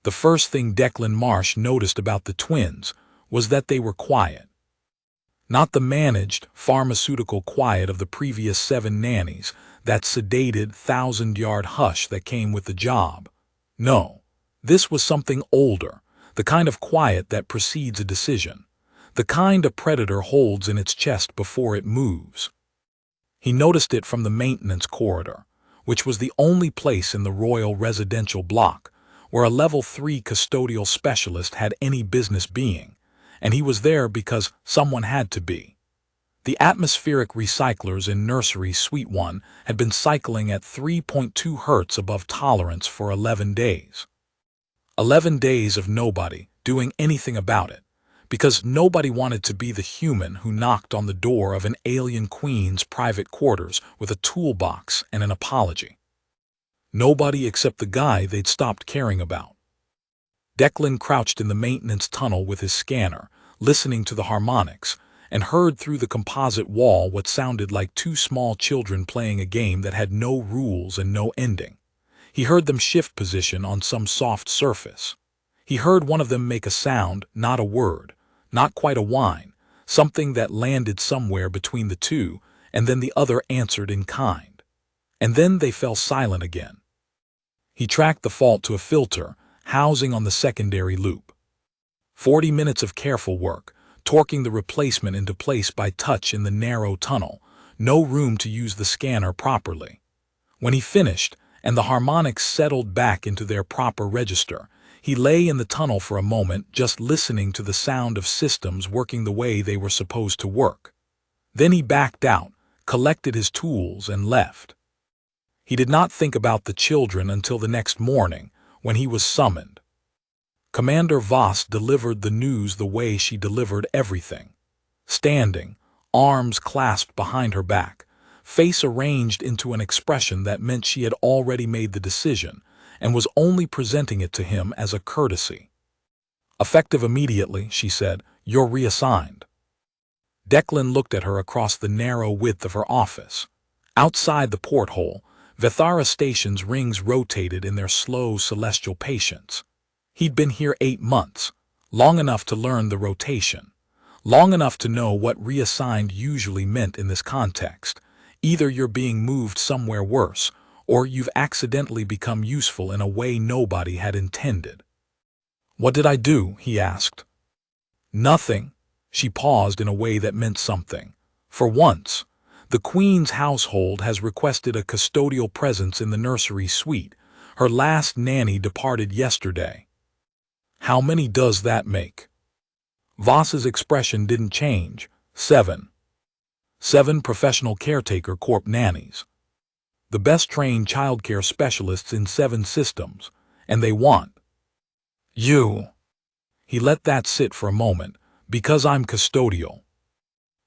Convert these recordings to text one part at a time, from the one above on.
The first thing Declan Marsh noticed about the twins was that they were quiet. Not the managed, pharmaceutical quiet of the previous 7 nannies, that sedated, thousand-yard hush that came with the job. No, this was something older, the kind of quiet that precedes a decision, the kind a predator holds in its chest before it moves. He noticed it from the maintenance corridor, which was the only place in the royal residential block where a level 3 custodial specialist had any business being, and he was there because someone had to be. The atmospheric recyclers in Nursery Suite 1 had been cycling at 3.2 Hz above tolerance for 11 days. 11 days of nobody doing anything about it, because nobody wanted to be the human who knocked on the door of an alien queen's private quarters with a toolbox and an apology. Nobody except the guy they'd stopped caring about. Declan crouched in the maintenance tunnel with his scanner, listening to the harmonics, and heard through the composite wall what sounded like 2 small children playing a game that had no rules and no ending. He heard them shift position on some soft surface. He heard one of them make a sound, not a word, not quite a whine, something that landed somewhere between the two, and then the other answered in kind. And then they fell silent again. He tracked the fault to a filter, housing on the secondary loop. 40 minutes of careful work, torquing the replacement into place by touch in the narrow tunnel, no room to use the scanner properly. When he finished, and the harmonics settled back into their proper register, he lay in the tunnel for a moment just listening to the sound of systems working the way they were supposed to work. Then he backed out, collected his tools, and left. He did not think about the children until the next morning, when he was summoned. Commander Voss delivered the news the way she delivered everything. Standing, arms clasped behind her back, face arranged into an expression that meant she had already made the decision and was only presenting it to him as a courtesy. "Effective immediately," she said, "you're reassigned." Declan looked at her across the narrow width of her office. Outside the porthole, Vethara Station's rings rotated in their slow celestial patience. He'd been here 8 months, long enough to learn the rotation, long enough to know what reassigned usually meant in this context. Either you're being moved somewhere worse, or you've accidentally become useful in a way nobody had intended. "What did I do?" he asked. "Nothing." She paused in a way that meant something. "For once, the Queen's household has requested a custodial presence in the nursery suite. Her last nanny departed yesterday." "How many does that make?" Voss's expression didn't change. 7. 7 professional caretaker corp nannies. The best trained childcare specialists in 7 systems, and they want you. He let that sit for a moment. "Because I'm custodial."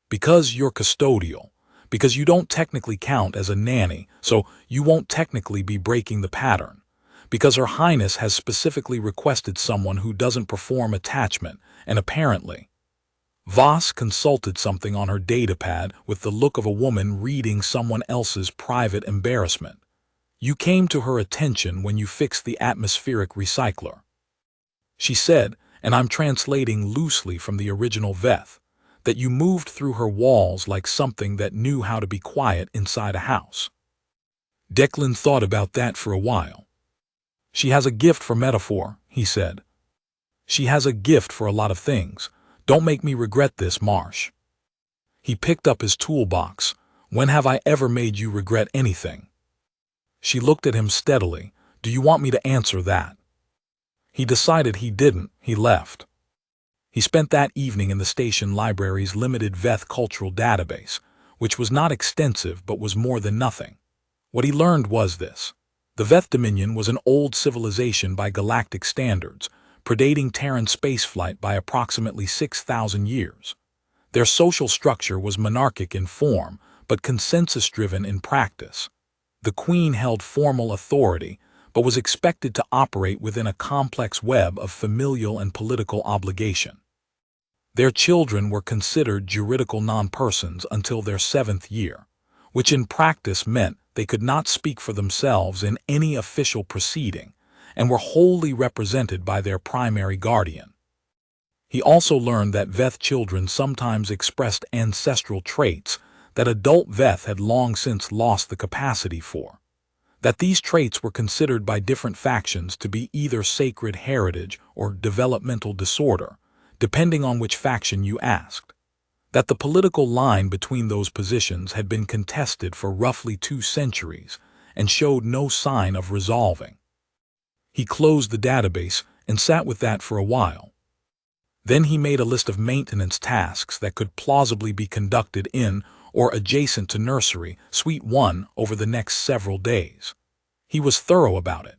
"Because you're custodial. Because you don't technically count as a nanny, so you won't technically be breaking the pattern. Because Her Highness has specifically requested someone who doesn't perform attachment, and apparently—" Voss consulted something on her datapad with the look of a woman reading someone else's private embarrassment. "You came to her attention when you fixed the atmospheric recycler," she said, and I'm translating loosely from the original Veth, "that you moved through her walls like something that knew how to be quiet inside a house." Declan thought about that for a while. "She has a gift for metaphor," he said. "She has a gift for a lot of things. Don't make me regret this, Marsh." He picked up his toolbox. "When have I ever made you regret anything?" She looked at him steadily. "Do you want me to answer that?" He decided he didn't. He left. He spent that evening in the station library's limited Veth cultural database, which was not extensive but was more than nothing. What he learned was this. The Veth Dominion was an old civilization by galactic standards, predating Terran spaceflight by approximately 6,000 years. Their social structure was monarchic in form, but consensus-driven in practice. The Queen held formal authority, but was expected to operate within a complex web of familial and political obligation. Their children were considered juridical non-persons until their 7th year, which in practice meant they could not speak for themselves in any official proceeding, and were wholly represented by their primary guardian. He also learned that Veth children sometimes expressed ancestral traits that adult Veth had long since lost the capacity for, that these traits were considered by different factions to be either sacred heritage or developmental disorder, depending on which faction you asked, that the political line between those positions had been contested for roughly 2 centuries and showed no sign of resolving. He closed the database and sat with that for a while. Then he made a list of maintenance tasks that could plausibly be conducted in or adjacent to Nursery Suite 1 over the next several days. He was thorough about it.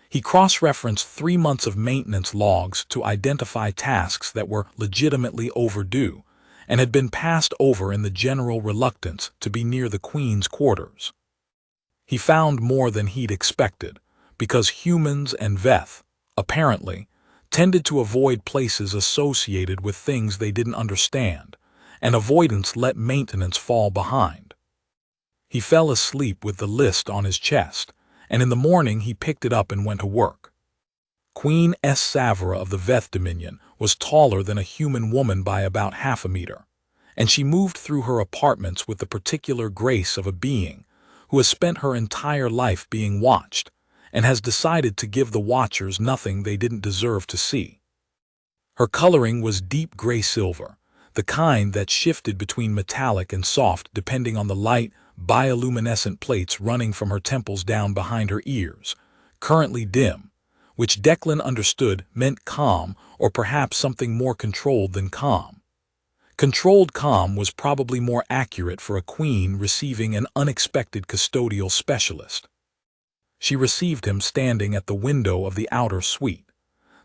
He cross-referenced 3 months of maintenance logs to identify tasks that were legitimately overdue and had been passed over in the general reluctance to be near the Queen's quarters. He found more than he'd expected, because humans and Veth, apparently, tended to avoid places associated with things they didn't understand, and avoidance let maintenance fall behind. He fell asleep with the list on his chest, and in the morning he picked it up and went to work. Queen Savra of the Veth Dominion was taller than a human woman by about half a meter, and she moved through her apartments with the particular grace of a being who has spent her entire life being watched and has decided to give the watchers nothing they didn't deserve to see. Her coloring was deep gray-silver, the kind that shifted between metallic and soft depending on the light, bioluminescent plates running from her temples down behind her ears, currently dim, which Declan understood meant calm or perhaps something more controlled than calm. Controlled calm was probably more accurate for a queen receiving an unexpected custodial specialist. She received him standing at the window of the outer suite.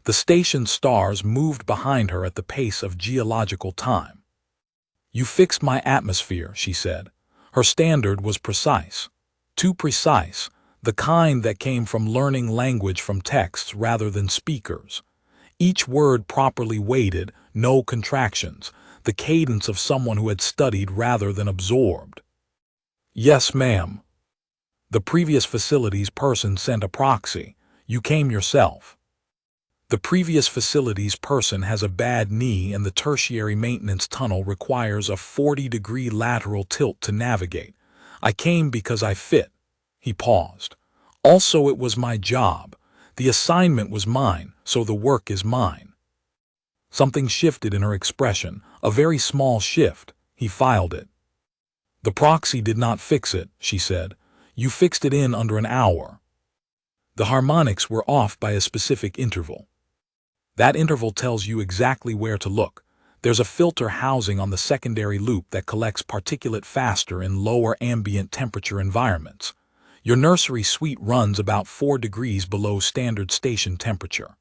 The station's stars moved behind her at the pace of geological time. "You fixed my atmosphere," she said. Her standard was precise. Too precise, the kind that came from learning language from texts rather than speakers. Each word properly weighted, no contractions, the cadence of someone who had studied rather than absorbed. "Yes, ma'am. The previous facilities person sent a proxy. You came yourself. The previous facilities person has a bad knee and the tertiary maintenance tunnel requires a 40-degree lateral tilt to navigate. I came because I fit." He paused. "Also, it was my job. The assignment was mine, so the work is mine." Something shifted in her expression, a very small shift. He filed it. "The proxy did not fix it," she said. "You fixed it in under an hour." The harmonics were off by a specific interval. That interval tells you exactly where to look. There's a filter housing on the secondary loop that collects particulate faster in lower ambient temperature environments. Your nursery suite runs about 4 degrees below standard station temperature.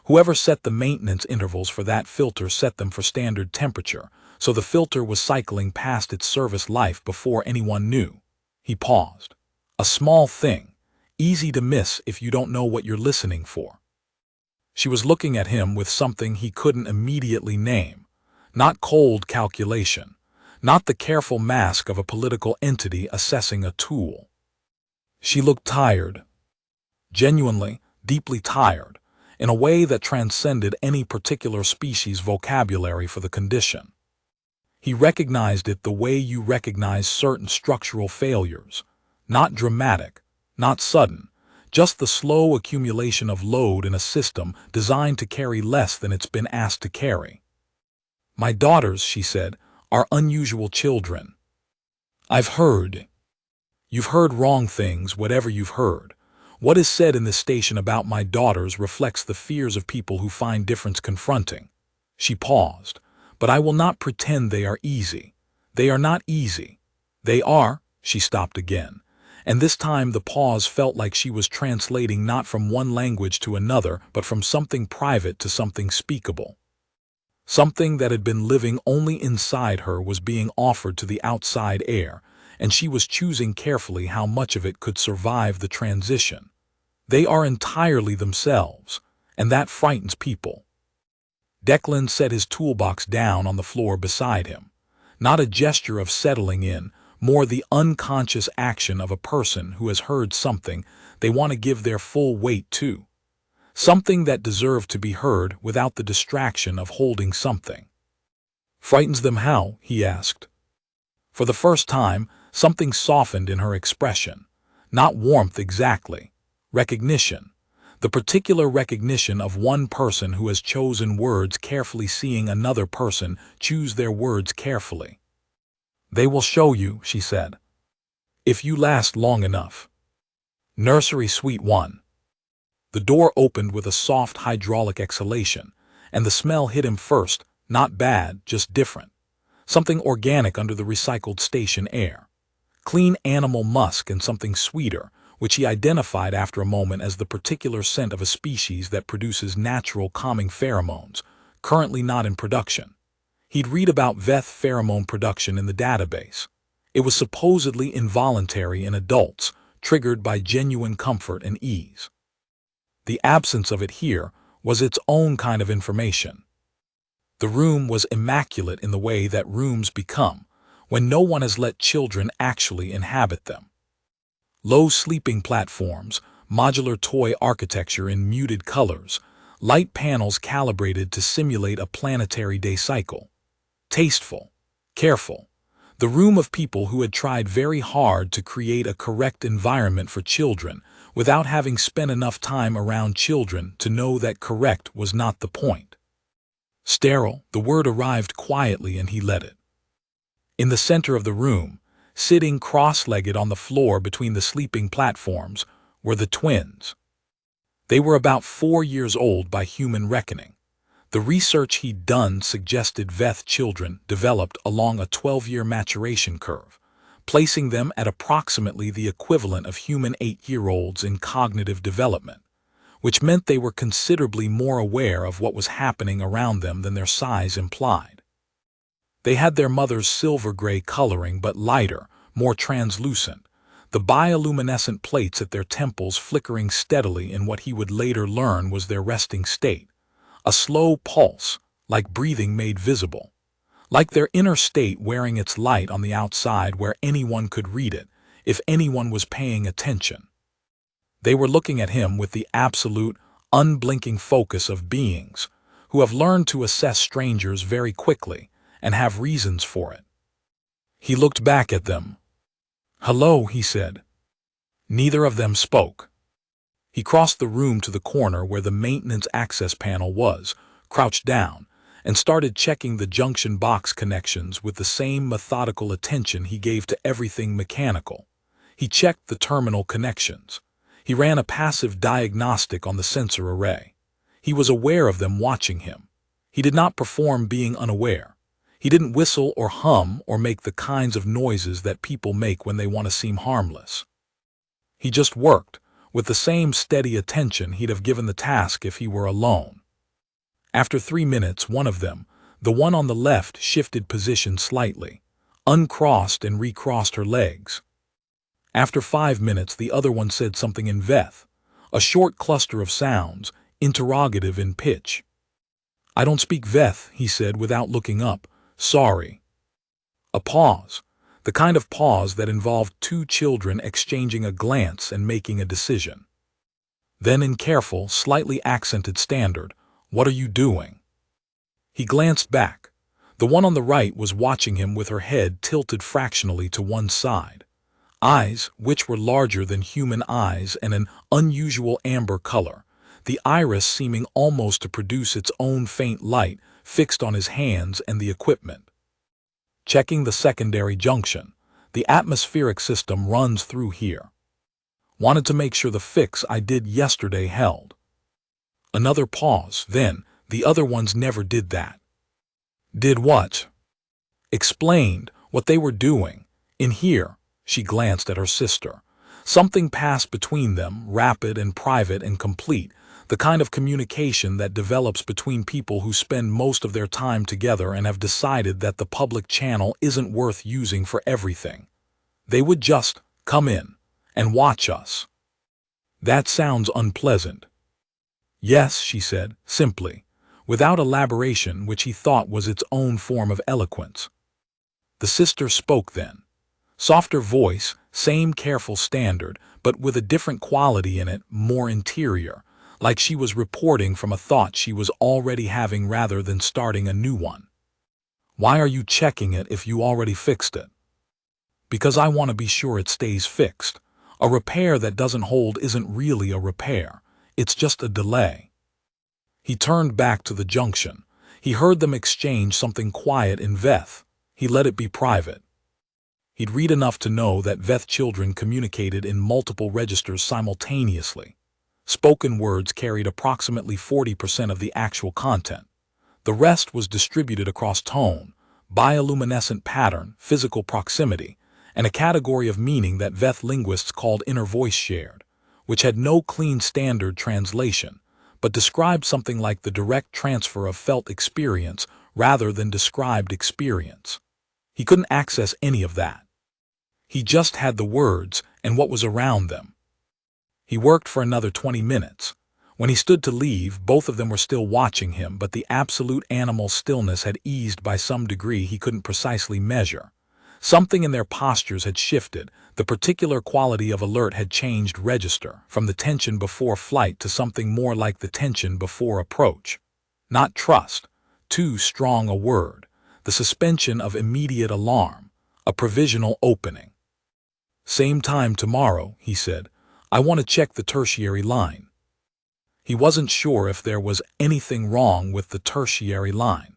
Whoever set the maintenance intervals for that filter set them for standard temperature, so the filter was cycling past its service life before anyone knew. He paused. A small thing, easy to miss if you don't know what you're listening for. She was looking at him with something he couldn't immediately name. Not cold calculation, not the careful mask of a political entity assessing a tool. She looked tired. Genuinely, deeply tired, in a way that transcended any particular species' vocabulary for the condition. He recognized it the way you recognize certain structural failures. Not dramatic, not sudden, just the slow accumulation of load in a system designed to carry less than it's been asked to carry. "My daughters," she said, "are unusual children. I've heard." "You've heard wrong things, whatever you've heard. What is said in this station about my daughters reflects the fears of people who find difference confronting." She paused. "But I will not pretend they are easy. They are not easy. They are." She stopped again, and this time the pause felt like she was translating not from one language to another, but from something private to something speakable. Something that had been living only inside her was being offered to the outside air, and she was choosing carefully how much of it could survive the transition. They are entirely themselves, and that frightens people. Declan set his toolbox down on the floor beside him. Not a gesture of settling in, more the unconscious action of a person who has heard something they want to give their full weight to. something that deserved to be heard without the distraction of holding something. "Frightens them how?" he asked. For the first time, something softened in her expression. Not warmth exactly. Recognition. The particular recognition of one person who has chosen words carefully, seeing another person choose their words carefully. "They will show you," she said. "If you last long enough." Nursery Suite 1. The door opened with a soft hydraulic exhalation, and the smell hit him first, not bad, just different. Something organic under the recycled station air. Clean animal musk and something sweeter, which he identified after a moment as the particular scent of a species that produces natural calming pheromones, currently not in production. He'd read about Veth pheromone production in the database. It was supposedly involuntary in adults, triggered by genuine comfort and ease. The absence of it here was its own kind of information. The room was immaculate in the way that rooms become when no one has let children actually inhabit them. Low sleeping platforms, modular toy architecture in muted colors, light panels calibrated to simulate a planetary day cycle. Tasteful, careful. The room of people who had tried very hard to create a correct environment for children without having spent enough time around children to know that correct was not the point. Sterile, the word arrived quietly and he let it. In the center of the room, sitting cross-legged on the floor between the sleeping platforms, were the twins. They were about 4 years old by human reckoning. The research he'd done suggested Veth children developed along a 12-year maturation curve, placing them at approximately the equivalent of human 8-year-olds in cognitive development, which meant they were considerably more aware of what was happening around them than their size implied. They had their mother's silver-gray coloring but lighter, more translucent, the bioluminescent plates at their temples flickering steadily in what he would later learn was their resting state, a slow pulse, like breathing made visible, like their inner state wearing its light on the outside where anyone could read it, if anyone was paying attention. They were looking at him with the absolute, unblinking focus of beings who have learned to assess strangers very quickly and have reasons for it. He looked back at them. "Hello," he said. Neither of them spoke. He crossed the room to the corner where the maintenance access panel was, crouched down, and started checking the junction box connections with the same methodical attention he gave to everything mechanical. He checked the terminal connections. He ran a passive diagnostic on the sensor array. He was aware of them watching him. He did not perform being unaware. He didn't whistle or hum or make the kinds of noises that people make when they want to seem harmless. He just worked, with the same steady attention he'd have given the task if he were alone. After 3 minutes, one of them, the one on the left, shifted position slightly, uncrossed and recrossed her legs. After 5 minutes, the other one said something in Veth, a short cluster of sounds, interrogative in pitch. "I don't speak Veth," he said without looking up. "Sorry." A pause, the kind of pause that involved 2 children exchanging a glance and making a decision. Then in careful, slightly accented standard, "What are you doing?" He glanced back. The one on the right was watching him with her head tilted fractionally to one side. Eyes, which were larger than human eyes and an unusual amber color, the iris seeming almost to produce its own faint light, fixed on his hands and the equipment. "Checking the secondary junction. The atmospheric system runs through here. Wanted to make sure the fix I did yesterday held." Another pause, then, "The other ones never did that." "Did what?" Explained what they were doing. In here, she glanced at her sister. Something passed between them, rapid and private and complete, the kind of communication that develops between people who spend most of their time together and have decided that the public channel isn't worth using for everything. They would just come in and watch us. "That sounds unpleasant." "Yes," she said, simply, without elaboration, which he thought was its own form of eloquence. The sister spoke then. Softer voice, same careful standard, but with a different quality in it, more interior, like she was reporting from a thought she was already having rather than starting a new one. "Why are you checking it if you already fixed it?" "Because I want to be sure it stays fixed. A repair that doesn't hold isn't really a repair. It's just a delay." He turned back to the junction. He heard them exchange something quiet in Veth. He let it be private. He'd read enough to know that Veth children communicated in multiple registers simultaneously. Spoken words carried approximately 40% of the actual content. The rest was distributed across tone, bioluminescent pattern, physical proximity, and a category of meaning that Veth linguists called inner voice shared, which had no clean standard translation, but described something like the direct transfer of felt experience rather than described experience. He couldn't access any of that. He just had the words and what was around them. He worked for another 20 minutes. When he stood to leave, both of them were still watching him, but the absolute animal stillness had eased by some degree he couldn't precisely measure. Something in their postures had shifted. The particular quality of alert had changed register, from the tension before flight to something more like the tension before approach. Not trust, too strong a word, the suspension of immediate alarm, a provisional opening. "Same time tomorrow," he said. "I want to check the tertiary line." He wasn't sure if there was anything wrong with the tertiary line.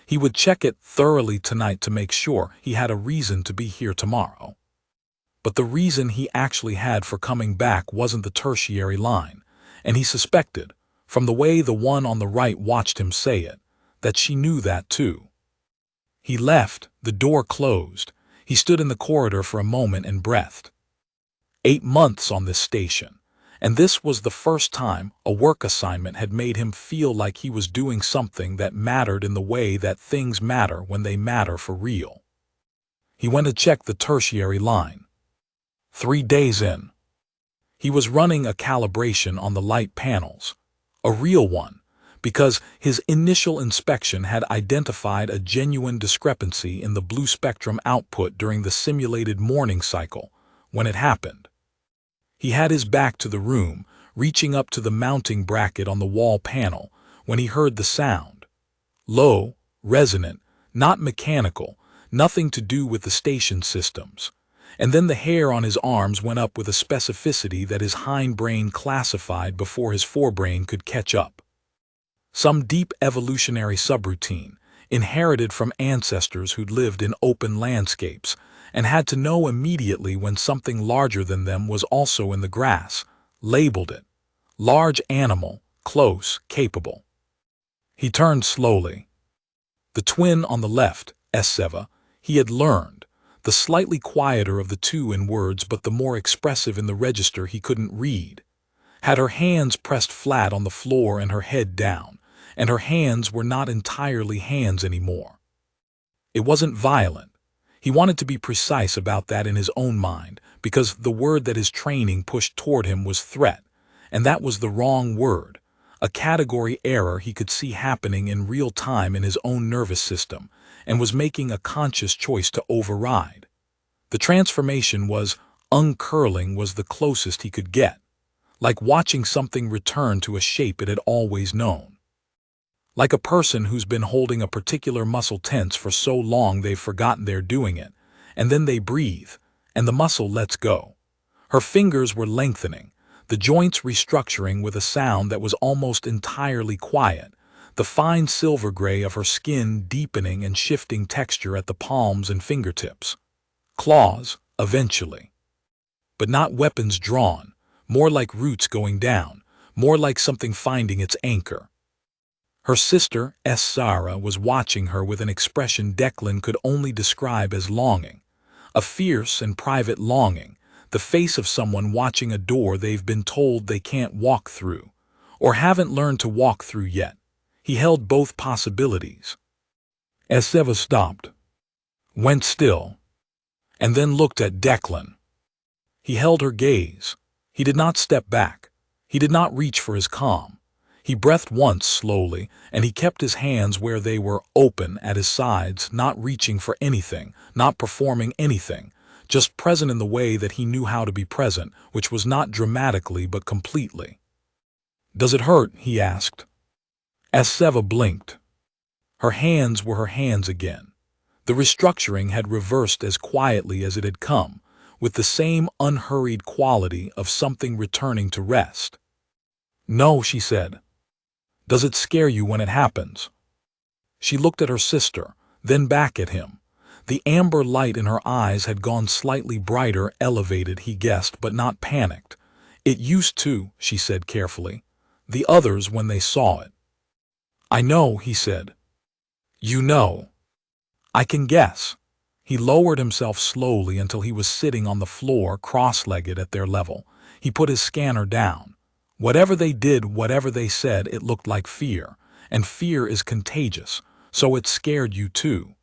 He would check it thoroughly tonight to make sure he had a reason to be here tomorrow. But the reason he actually had for coming back wasn't the tertiary line, and he suspected, from the way the one on the right watched him say it, that she knew that too. He left, the door closed. He stood in the corridor for a moment and breathed. 8 months on this station, and this was the first time a work assignment had made him feel like he was doing something that mattered in the way that things matter when they matter for real. He went to check the tertiary line. 3 days in. He was running a calibration on the light panels, a real one, because his initial inspection had identified a genuine discrepancy in the blue spectrum output during the simulated morning cycle when it happened. He had his back to the room, reaching up to the mounting bracket on the wall panel, when he heard the sound. Low, resonant, not mechanical, nothing to do with the station systems. And then the hair on his arms went up with a specificity that his hindbrain classified before his forebrain could catch up. Some deep evolutionary subroutine, inherited from ancestors who'd lived in open landscapes, and had to know immediately when something larger than them was also in the grass, labeled it. Large animal, close, capable. He turned slowly. The twin on the left, HFY, he had learned, the slightly quieter of the two in words but the more expressive in the register he couldn't read, had her hands pressed flat on the floor and her head down, and her hands were not entirely hands anymore. It wasn't violent. He wanted to be precise about that in his own mind, because the word that his training pushed toward him was threat, and that was the wrong word, a category error he could see happening in real time in his own nervous system, and was making a conscious choice to override. The transformation was, uncurling was the closest he could get, like watching something return to a shape it had always known. Like a person who's been holding a particular muscle tense for so long they've forgotten they're doing it, and then they breathe, and the muscle lets go. Her fingers were lengthening, the joints restructuring with a sound that was almost entirely quiet, the fine silver gray of her skin deepening and shifting texture at the palms and fingertips. Claws, eventually. But not weapons drawn, more like roots going down, more like something finding its anchor. Her sister, Sarah, was watching her with an expression Declan could only describe as longing. A fierce and private longing, the face of someone watching a door they've been told they can't walk through, or haven't learned to walk through yet. He held both possibilities. HFY stopped, went still, and then looked at Declan. He held her gaze. He did not step back. He did not reach for his calm. He breathed once slowly, and he kept his hands where they were, open at his sides, not reaching for anything, not performing anything, just present in the way that he knew how to be present, which was not dramatically but completely. Does it hurt? He asked. Seva blinked. Her hands were her hands again. The restructuring had reversed as quietly as it had come, with the same unhurried quality of something returning to rest. No, she said. Does it scare you when it happens? She looked at her sister, then back at him. The amber light in her eyes had gone slightly brighter, elevated, he guessed, but not panicked. It used to, she said carefully. The others when they saw it. I know, he said. You know. I can guess. He lowered himself slowly until he was sitting on the floor, cross-legged at their level. He put his scanner down. Whatever they did, whatever they said, it looked like fear. And fear is contagious, so it scared you too.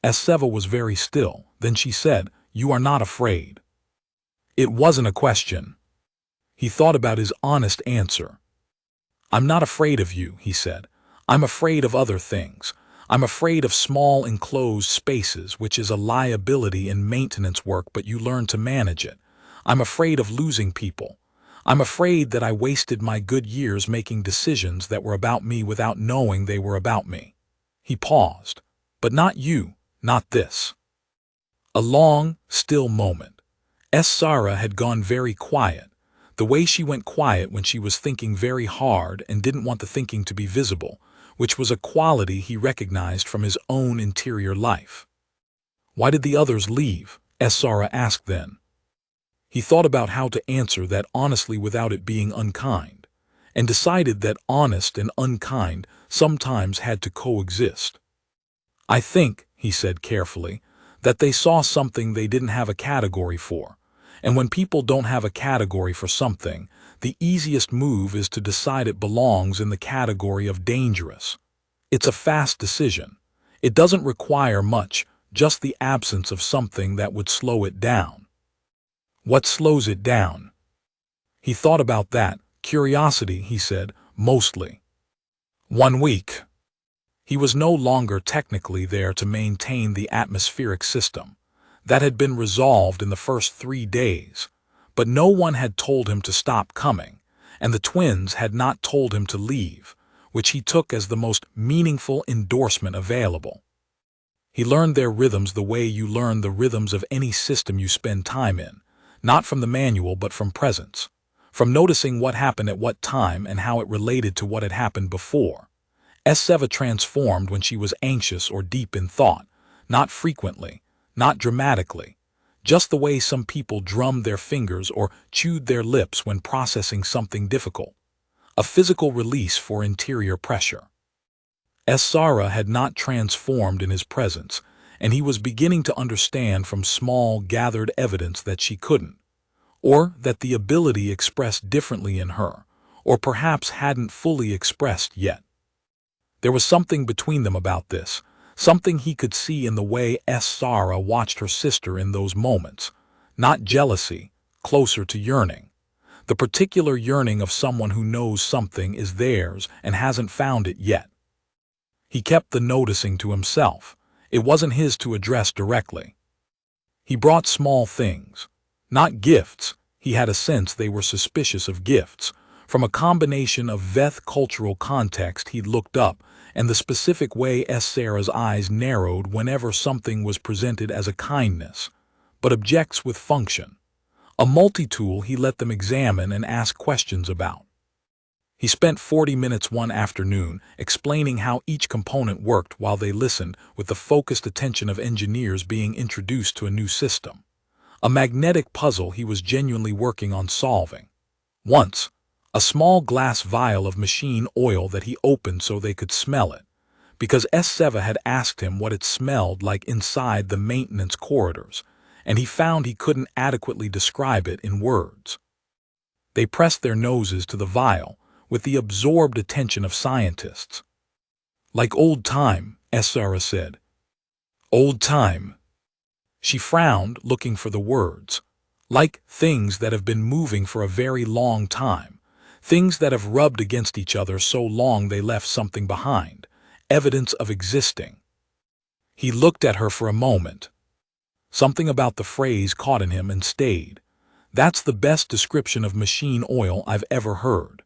Seva was very still. Then she said, You are not afraid. It wasn't a question. He thought about his honest answer. I'm not afraid of you, he said. I'm afraid of other things. I'm afraid of small enclosed spaces, which is a liability in maintenance work, but you learn to manage it. I'm afraid of losing people. I'm afraid that I wasted my good years making decisions that were about me without knowing they were about me. He paused. But not you, not this. A long, still moment. Sarah had gone very quiet, the way she went quiet when she was thinking very hard and didn't want the thinking to be visible, which was a quality he recognized from his own interior life. Why did the others leave? Sarah asked then. He thought about how to answer that honestly without it being unkind, and decided that honest and unkind sometimes had to coexist. I think, he said carefully, that they saw something they didn't have a category for, and when people don't have a category for something, the easiest move is to decide it belongs in the category of dangerous. It's a fast decision. It doesn't require much, just the absence of something that would slow it down. What slows it down? He thought about that. Curiosity, he said, mostly. 1 week. He was no longer technically there to maintain the atmospheric system. That had been resolved in the first 3 days, but no one had told him to stop coming, and the twins had not told him to leave, which he took as the most meaningful endorsement available. He learned their rhythms the way you learn the rhythms of any system you spend time in, not from the manual but from presence, from noticing what happened at what time and how it related to what had happened before. Seva transformed when she was anxious or deep in thought, not frequently, not dramatically, just the way some people drummed their fingers or chewed their lips when processing something difficult. A physical release for interior pressure. Sarah had not transformed in his presence, and he was beginning to understand from small gathered evidence that she couldn't, or that the ability expressed differently in her, or perhaps hadn't fully expressed yet. There was something between them about this, something he could see in the way Sarah watched her sister in those moments. Not jealousy, closer to yearning. The particular yearning of someone who knows something is theirs and hasn't found it yet. He kept the noticing to himself. It wasn't his to address directly. He brought small things. Not gifts. He had a sense they were suspicious of gifts. From a combination of Veth cultural context he'd looked up, and the specific way Sarah's eyes narrowed whenever something was presented as a kindness, but objects with function. A multi-tool he let them examine and ask questions about. He spent 40 minutes one afternoon explaining how each component worked while they listened with the focused attention of engineers being introduced to a new system. A magnetic puzzle he was genuinely working on solving. Once, a small glass vial of machine oil that he opened so they could smell it, because Seva had asked him what it smelled like inside the maintenance corridors, and he found he couldn't adequately describe it in words. They pressed their noses to the vial with the absorbed attention of scientists. Like old time, Sarah said. Old time. She frowned, looking for the words. Like things that have been moving for a very long time. Things that have rubbed against each other so long they left something behind, evidence of existing. He looked at her for a moment. Something about the phrase caught in him and stayed. That's the best description of machine oil I've ever heard.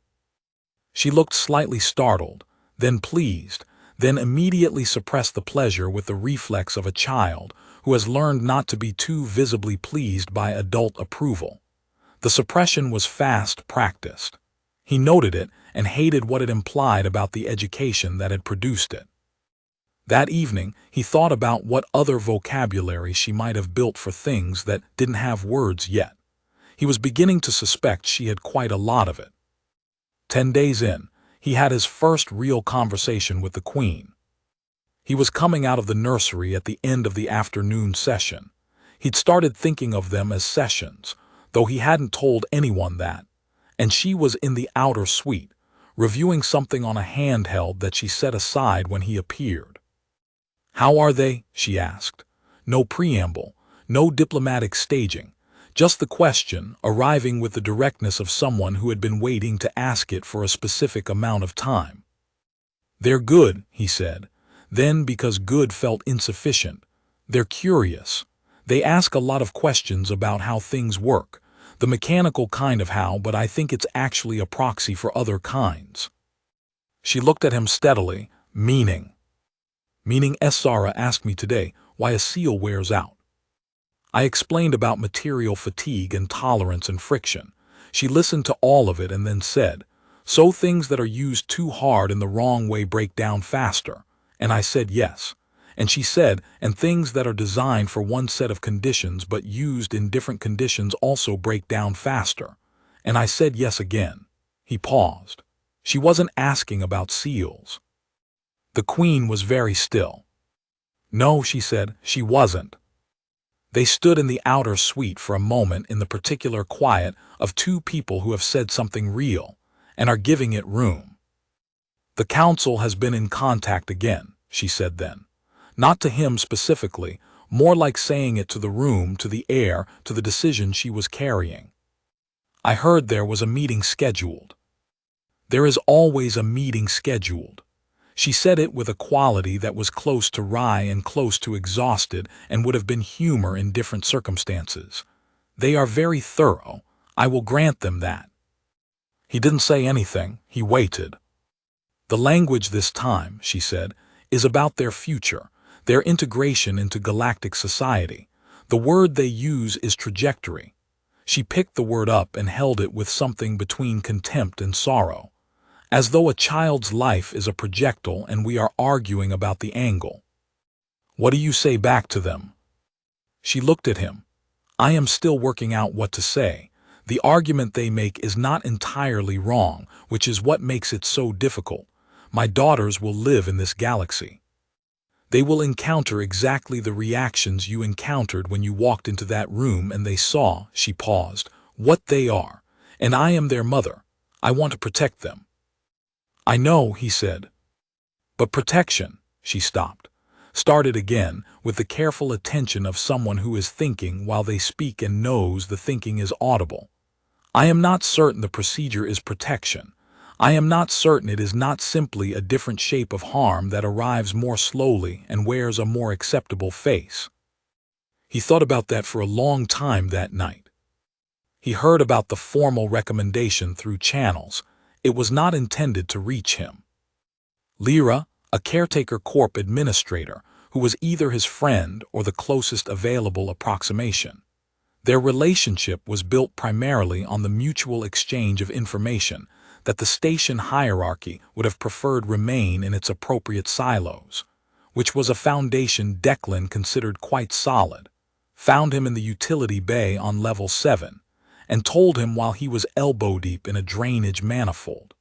She looked slightly startled, then pleased, then immediately suppressed the pleasure with the reflex of a child who has learned not to be too visibly pleased by adult approval. The suppression was fast practiced. He noted it and hated what it implied about the education that had produced it. That evening, he thought about what other vocabulary she might have built for things that didn't have words yet. He was beginning to suspect she had quite a lot of it. 10 days in, he had his first real conversation with the Queen. He was coming out of the nursery at the end of the afternoon session. He'd started thinking of them as sessions, though he hadn't told anyone that, and she was in the outer suite, reviewing something on a handheld that she set aside when he appeared. "How are they?" she asked. No preamble, no diplomatic staging, just the question arriving with the directness of someone who had been waiting to ask it for a specific amount of time. "They're good," he said. Then, because good felt insufficient, "They're curious. They ask a lot of questions about how things work, the mechanical kind of how, but I think it's actually a proxy for other kinds." She looked at him steadily, meaning. Sarah asked me today why a seal wears out. I explained about material fatigue and tolerance and friction. She listened to all of it and then said, "So things that are used too hard in the wrong way break down faster?" And I said yes. And she said, "And things that are designed for one set of conditions but used in different conditions also break down faster?" And I said yes again. He paused. She wasn't asking about seals. The Queen was very still. "No," she said, "she wasn't." They stood in the outer suite for a moment in the particular quiet of two people who have said something real and are giving it room. "The council has been in contact again," she said then. Not to him specifically, more like saying it to the room, to the air, to the decision she was carrying. "I heard there was a meeting scheduled." "There is always a meeting scheduled." She said it with a quality that was close to wry and close to exhausted and would have been humor in different circumstances. "They are very thorough. I will grant them that." He didn't say anything. He waited. "The language this time," she said, "is about their future, their integration into galactic society. The word they use is trajectory." She picked the word up and held it with something between contempt and sorrow. "As though a child's life is a projectile and we are arguing about the angle." "What do you say back to them?" She looked at him. "I am still working out what to say. The argument they make is not entirely wrong, which is what makes it so difficult. My daughters will live in this galaxy. They will encounter exactly the reactions you encountered when you walked into that room and they saw," she paused, "what they are. And I am their mother. I want to protect them." "I know," he said. "But protection," she stopped. Started again, with the careful attention of someone who is thinking while they speak and knows the thinking is audible. "I am not certain the procedure is protection. I am not certain it is not simply a different shape of harm that arrives more slowly and wears a more acceptable face." He thought about that for a long time that night. He heard about the formal recommendation through channels. It was not intended to reach him. Lyra, a caretaker corp administrator, who was either his friend or the closest available approximation. Their relationship was built primarily on the mutual exchange of information that the station hierarchy would have preferred remain in its appropriate silos, which was a foundation Declan considered quite solid, found him in the utility bay on level 7, and told him while he was elbow-deep in a drainage manifold.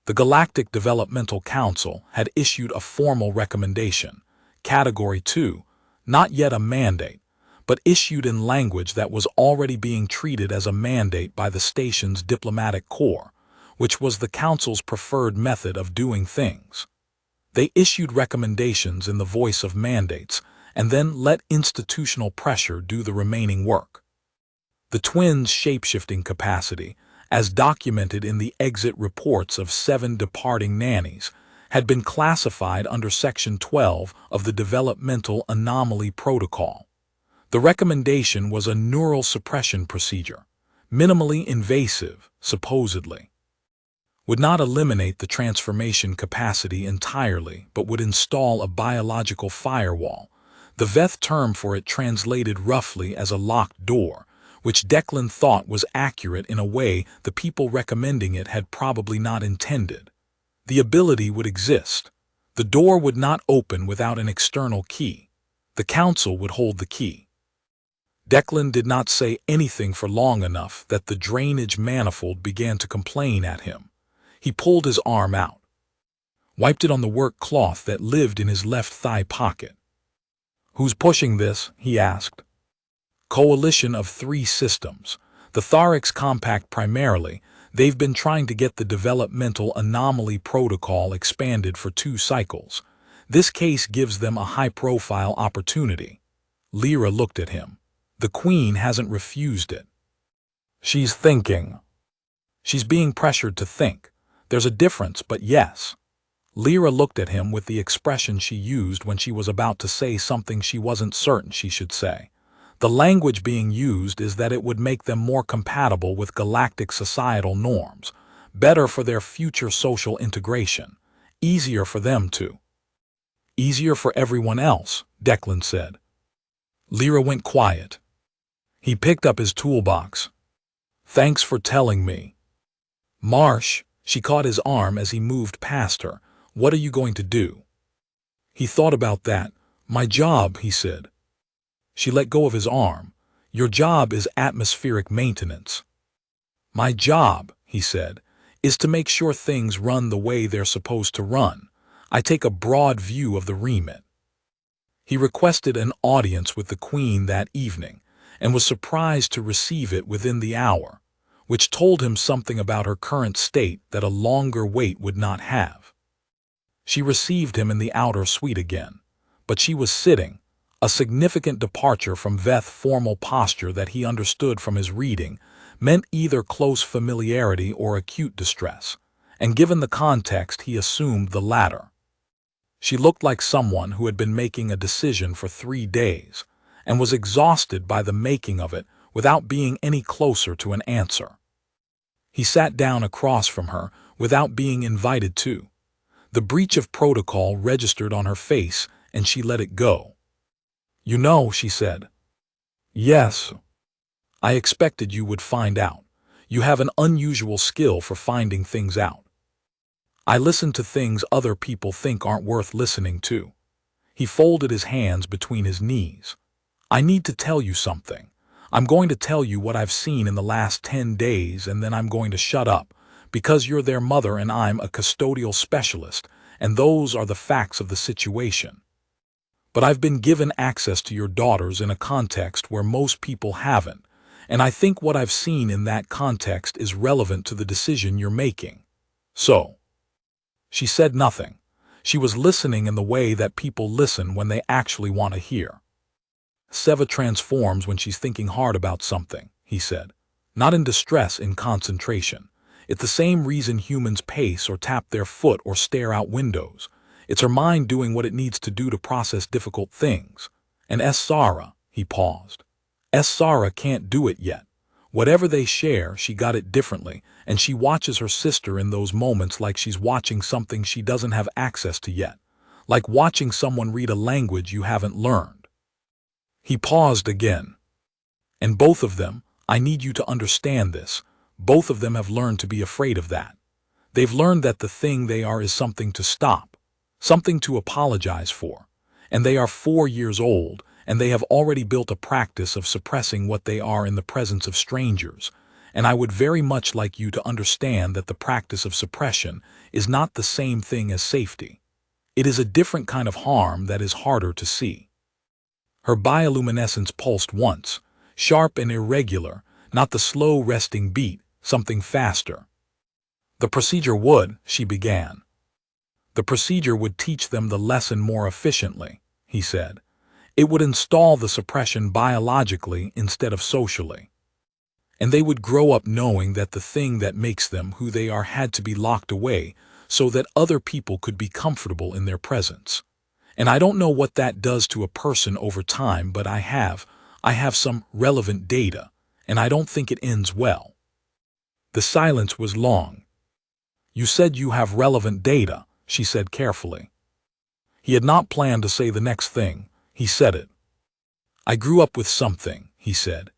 The Galactic Developmental Council had issued a formal recommendation, Category 2, not yet a mandate, but issued in language that was already being treated as a mandate by the station's diplomatic corps, which was the Council's preferred method of doing things. They issued recommendations in the voice of mandates, and then let institutional pressure do the remaining work. The twins' shapeshifting capacity, as documented in the exit reports of 7 departing nannies, had been classified under Section 12 of the Developmental Anomaly Protocol. The recommendation was a neural suppression procedure, minimally invasive, supposedly. would not eliminate the transformation capacity entirely, but would install a biological firewall. The Veth term for it translated roughly as a locked door, which Declan thought was accurate in a way the people recommending it had probably not intended. The ability would exist. The door would not open without an external key. The council would hold the key. Declan did not say anything for long enough that the drainage manifold began to complain at him. He pulled his arm out, wiped it on the work cloth that lived in his left thigh pocket. "Who's pushing this?" he asked. "Coalition of 3 systems. The Tharics Compact primarily. They've been trying to get the developmental anomaly protocol expanded for 2 cycles. This case gives them a high-profile opportunity." Lyra looked at him. "The Queen hasn't refused it. She's thinking. She's being pressured to think. There's a difference, but yes." Lyra looked at him with the expression she used when she was about to say something she wasn't certain she should say. The language being used is that it would make them more compatible with galactic societal norms, better for their future social integration, easier for them too. "Easier for everyone else," Declan said. Lyra went quiet. He picked up his toolbox. "Thanks for telling me." "Marsh," she caught his arm as he moved past her. "What are you going to do?" He thought about that. "My job," he said. She let go of his arm. "Your job is atmospheric maintenance." "My job," he said, "is to make sure things run the way they're supposed to run. I take a broad view of the remit." He requested an audience with the Queen that evening, and was surprised to receive it within the hour, which told him something about her current state that a longer wait would not have. She received him in the outer suite again, but she was sitting, a significant departure from Veth formal posture that he understood from his reading meant either close familiarity or acute distress, and given the context he assumed the latter. She looked like someone who had been making a decision for 3 days, and was exhausted by the making of it without being any closer to an answer. He sat down across from her without being invited to. The breach of protocol registered on her face, and she let it go. "You know," she said. "Yes. I expected you would find out. You have an unusual skill for finding things out. I listen to things other people think aren't worth listening to." He folded his hands between his knees. "I need to tell you something. I'm going to tell you what I've seen in the last 10 days, and then I'm going to shut up, because you're their mother and I'm a custodial specialist, and those are the facts of the situation. But I've been given access to your daughters in a context where most people haven't, and I think what I've seen in that context is relevant to the decision you're making. So." She said nothing. She was listening in the way that people listen when they actually want to hear. "Seva transforms when she's thinking hard about something," he said. "Not in distress, in concentration. It's the same reason humans pace or tap their foot or stare out windows. It's her mind doing what it needs to do to process difficult things. And Sarah," he paused. "Sarah can't do it yet. Whatever they share, she got it differently, and she watches her sister in those moments like she's watching something she doesn't have access to yet, like watching someone read a language you haven't learned." He paused again. "And both of them, I need you to understand this, both of them have learned to be afraid of that. They've learned that the thing they are is something to stop, something to apologize for, and they are 4 years old, and they have already built a practice of suppressing what they are in the presence of strangers, and I would very much like you to understand that the practice of suppression is not the same thing as safety. It is a different kind of harm that is harder to see." Her bioluminescence pulsed once, sharp and irregular, not the slow resting beat, something faster. "The procedure would," she began. "The procedure would teach them the lesson more efficiently," he said. "It would install the suppression biologically instead of socially. And they would grow up knowing that the thing that makes them who they are had to be locked away so that other people could be comfortable in their presence. And I don't know what that does to a person over time, but I have some relevant data, and I don't think it ends well." The silence was long. You said you have relevant data, she said carefully. He had not planned to say the next thing. He said it. I grew up with something, he said.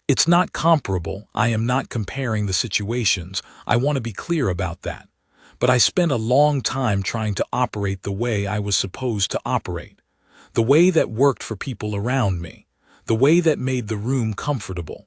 It's not comparable. I am not comparing the situations. I want to be clear about that. But I spent a long time trying to operate the way I was supposed to operate. The way that worked for people around me. The way that made the room comfortable.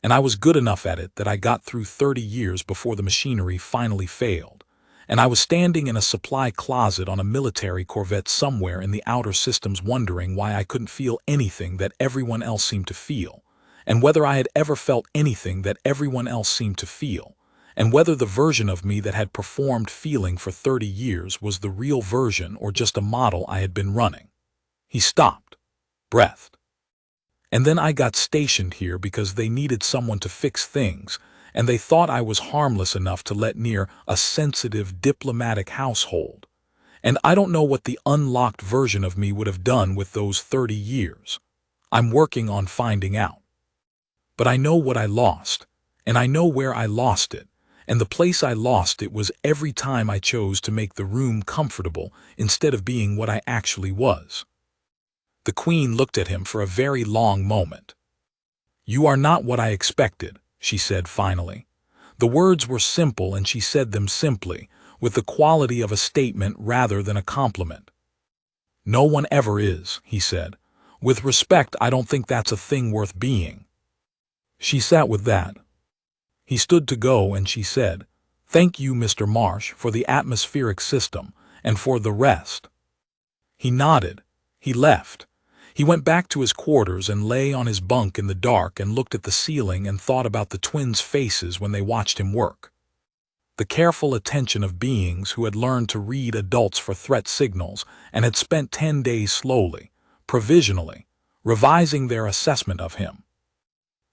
And I was good enough at it that I got through 30 years before the machinery finally failed. And I was standing in a supply closet on a military corvette somewhere in the outer systems wondering why I couldn't feel anything that everyone else seemed to feel, and whether I had ever felt anything that everyone else seemed to feel, and whether the version of me that had performed feeling for 30 years was the real version or just a model I had been running. He stopped, breathed. And then I got stationed here because they needed someone to fix things, and they thought I was harmless enough to let near a sensitive diplomatic household. And I don't know what the unlocked version of me would have done with those 30 years. I'm working on finding out. But I know what I lost, and I know where I lost it, and the place I lost it was every time I chose to make the room comfortable instead of being what I actually was. The Queen looked at him for a very long moment. You are not what I expected, she said finally. The words were simple and she said them simply, with the quality of a statement rather than a compliment. No one ever is, he said. With respect, I don't think that's a thing worth being. She sat with that. He stood to go and she said, Thank you, Mr. Marsh, for the atmospheric system, and for the rest. He nodded. He left. He went back to his quarters and lay on his bunk in the dark and looked at the ceiling and thought about the twins' faces when they watched him work. The careful attention of beings who had learned to read adults for threat signals and had spent 10 days slowly, provisionally, revising their assessment of him.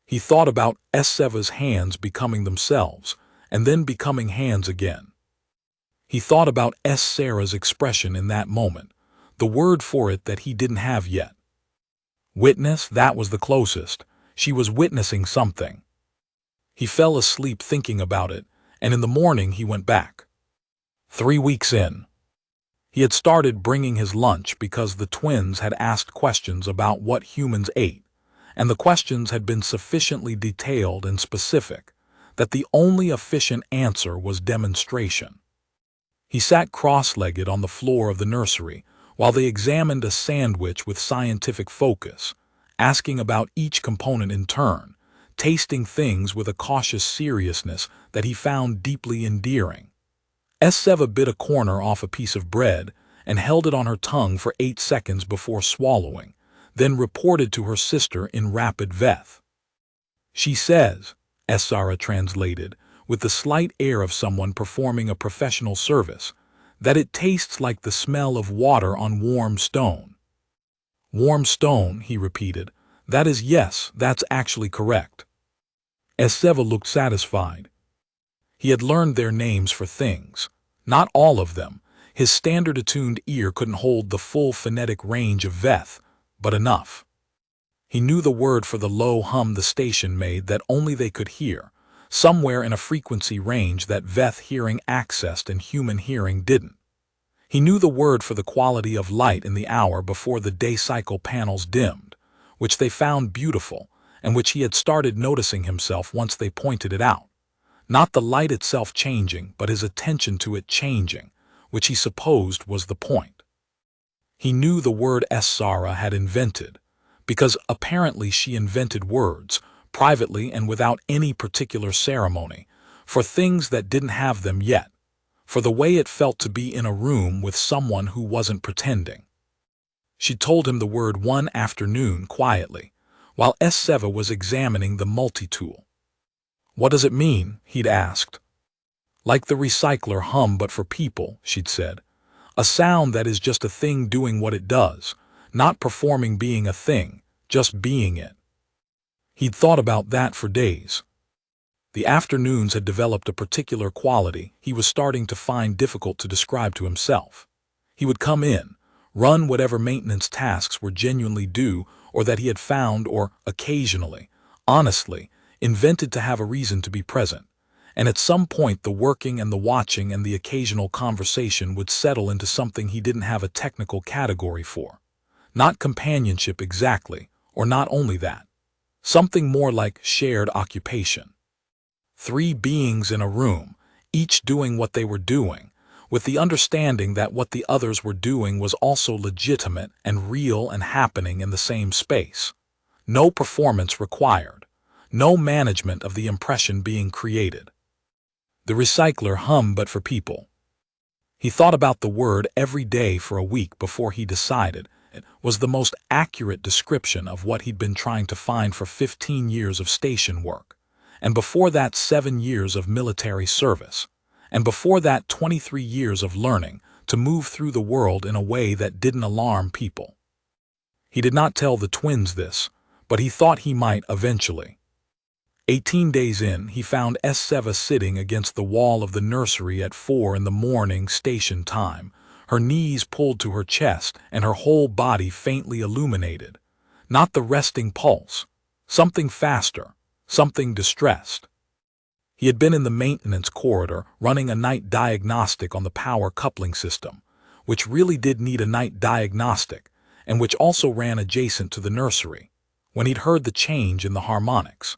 He thought about Seva's hands becoming themselves, and then becoming hands again. He thought about Sarah's expression in that moment, the word for it that he didn't have yet. Witness, that was the closest. She was witnessing something. He fell asleep thinking about it, and in the morning he went back. 3 weeks in. He had started bringing his lunch because the twins had asked questions about what humans ate, and the questions had been sufficiently detailed and specific that the only efficient answer was demonstration. He sat cross-legged on the floor of the nursery while they examined a sandwich with scientific focus, asking about each component in turn, tasting things with a cautious seriousness that he found deeply endearing. Seva bit a corner off a piece of bread and held it on her tongue for 8 seconds before swallowing, then reported to her sister in rapid Veth. She says, Sarah translated, with the slight air of someone performing a professional service, that it tastes like the smell of water on warm stone. Warm stone, he repeated. That is, yes, that's actually correct. Seva looked satisfied. He had learned their names for things. Not all of them. His standard-attuned ear couldn't hold the full phonetic range of Veth, but enough. He knew the word for the low hum the station made that only they could hear, somewhere in a frequency range that Veth hearing accessed and human hearing didn't. He knew the word for the quality of light in the hour before the day cycle panels dimmed, which they found beautiful, and which he had started noticing himself once they pointed it out. Not the light itself changing, but his attention to it changing, which he supposed was the point. He knew the word Sarah had invented, because apparently she invented words, privately and without any particular ceremony, for things that didn't have them yet, for the way it felt to be in a room with someone who wasn't pretending. She told him the word one afternoon quietly, while Seva was examining the multi-tool. What does it mean? He'd asked. Like the recycler hum but for people, she'd said. A sound that is just a thing doing what it does, not performing being a thing, just being it. He'd thought about that for days. The afternoons had developed a particular quality he was starting to find difficult to describe to himself. He would come in, run whatever maintenance tasks were genuinely due or that he had found or, occasionally, honestly, invented to have a reason to be present, and at some point the working and the watching and the occasional conversation would settle into something he didn't have a technical category for. Not companionship exactly, or not only that. Something more like shared occupation. Three beings in a room, each doing what they were doing, with the understanding that what the others were doing was also legitimate and real and happening in the same space. No performance required. No management of the impression being created. The recycler hummed but for people. He thought about the word every day for a week before he decided it was the most accurate description of what he'd been trying to find for 15 years of station work, and before that 7 years of military service, and before that 23 years of learning to move through the world in a way that didn't alarm people. He did not tell the twins this, but he thought he might eventually. 18 days in, he found Seva sitting against the wall of the nursery at 4 in the morning station time, her knees pulled to her chest and her whole body faintly illuminated. Not the resting pulse. Something faster. Something distressed. He had been in the maintenance corridor running a night diagnostic on the power coupling system, which really did need a night diagnostic, and which also ran adjacent to the nursery, when he'd heard the change in the harmonics.